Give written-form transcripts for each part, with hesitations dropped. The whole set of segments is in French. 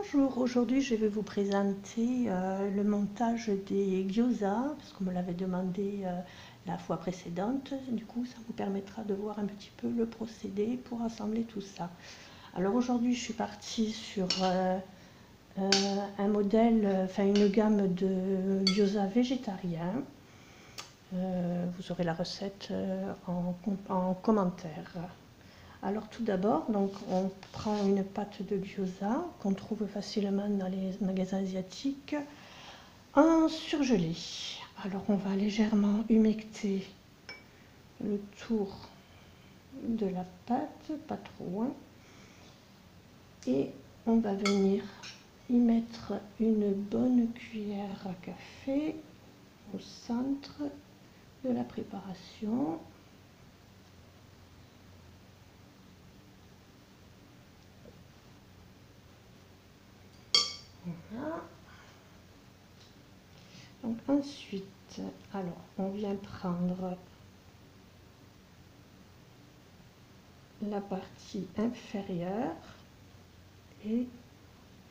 Bonjour, aujourd'hui je vais vous présenter le montage des gyoza, parce qu'on me l'avait demandé la fois précédente. Du coup, ça vous permettra de voir un petit peu le procédé pour assembler tout ça. Alors aujourd'hui, je suis partie sur un modèle, une gamme de gyoza végétariens. Vous aurez la recette en commentaire. Alors tout d'abord, donc on prend une pâte de gyoza qu'on trouve facilement dans les magasins asiatiques en surgelé. Alors on va légèrement humecter le tour de la pâte, pas trop, hein, et on va venir y mettre une bonne cuillère à café au centre de la préparation. Voilà. Donc ensuite, alors on vient prendre la partie inférieure et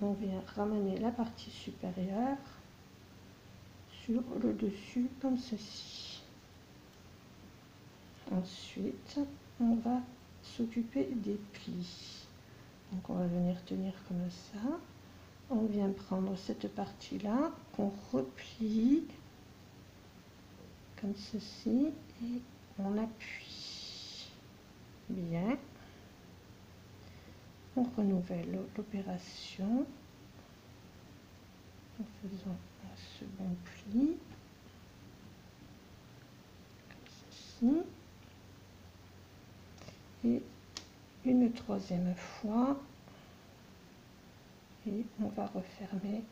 on vient ramener la partie supérieure sur le dessus comme ceci. Ensuite, on va s'occuper des plis. Donc on va venir tenir comme ça. On vient prendre cette partie-là qu'on replie comme ceci et on appuie bien. On renouvelle l'opération en faisant un second pli comme ceci et une troisième fois et on va refermer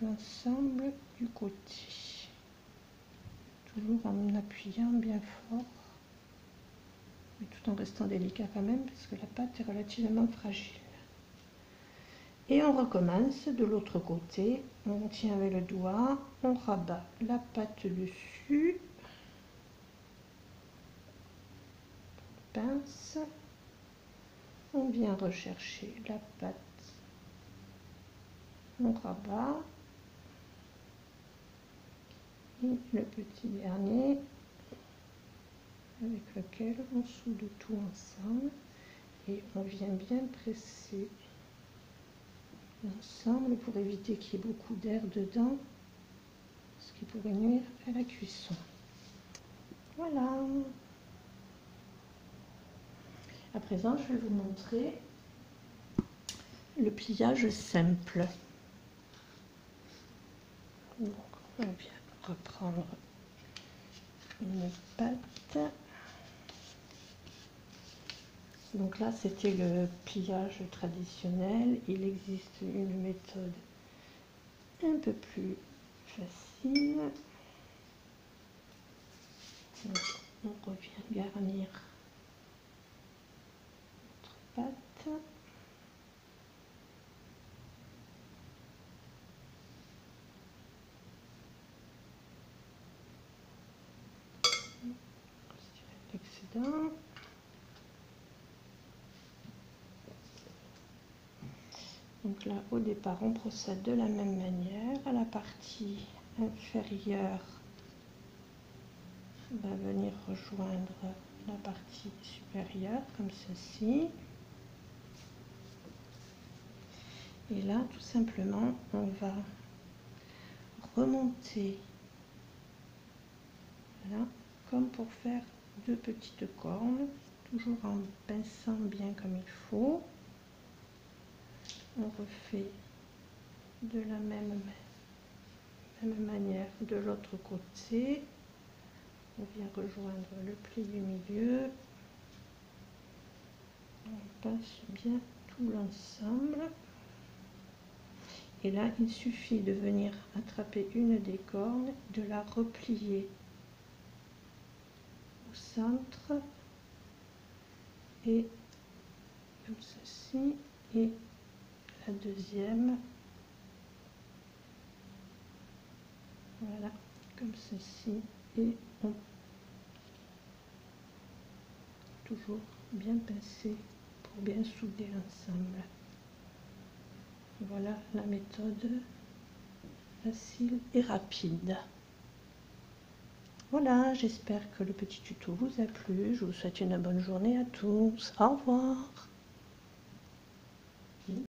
l'ensemble du côté, toujours en appuyant bien fort mais tout en restant délicat quand même parce que la pâte est relativement fragile. Et on recommence de l'autre côté, on tient avec le doigt, on rabat la pâte dessus, pince, on vient rechercher la pâte, on rabat, et le petit dernier avec lequel on soude tout ensemble et on vient bien presser l'ensemble pour éviter qu'il y ait beaucoup d'air dedans, ce qui pourrait nuire à la cuisson. Voilà. À présent, je vais vous montrer le pliage simple. Donc, on vient reprendre une pâte. Donc là, c'était le pliage traditionnel. Il existe une méthode un peu plus facile. Donc, on revient garnir notre pâte. L'excédent. Donc là, au départ, on procède de la même manière. À la partie inférieure, on va venir rejoindre la partie supérieure, comme ceci. Et là, tout simplement, on va remonter, voilà, comme pour faire deux petites cornes, toujours en pinçant bien comme il faut. On refait de la même manière de l'autre côté. On vient rejoindre le pli du milieu. On pince bien tout l'ensemble. Et là, il suffit de venir attraper une des cornes, de la replier au centre et comme ceci, et la deuxième, voilà, comme ceci, et on toujours bien pincer pour bien souder l'ensemble. Voilà la méthode facile et rapide. Voilà, j'espère que le petit tuto vous a plu. Je vous souhaite une bonne journée à tous. Au revoir.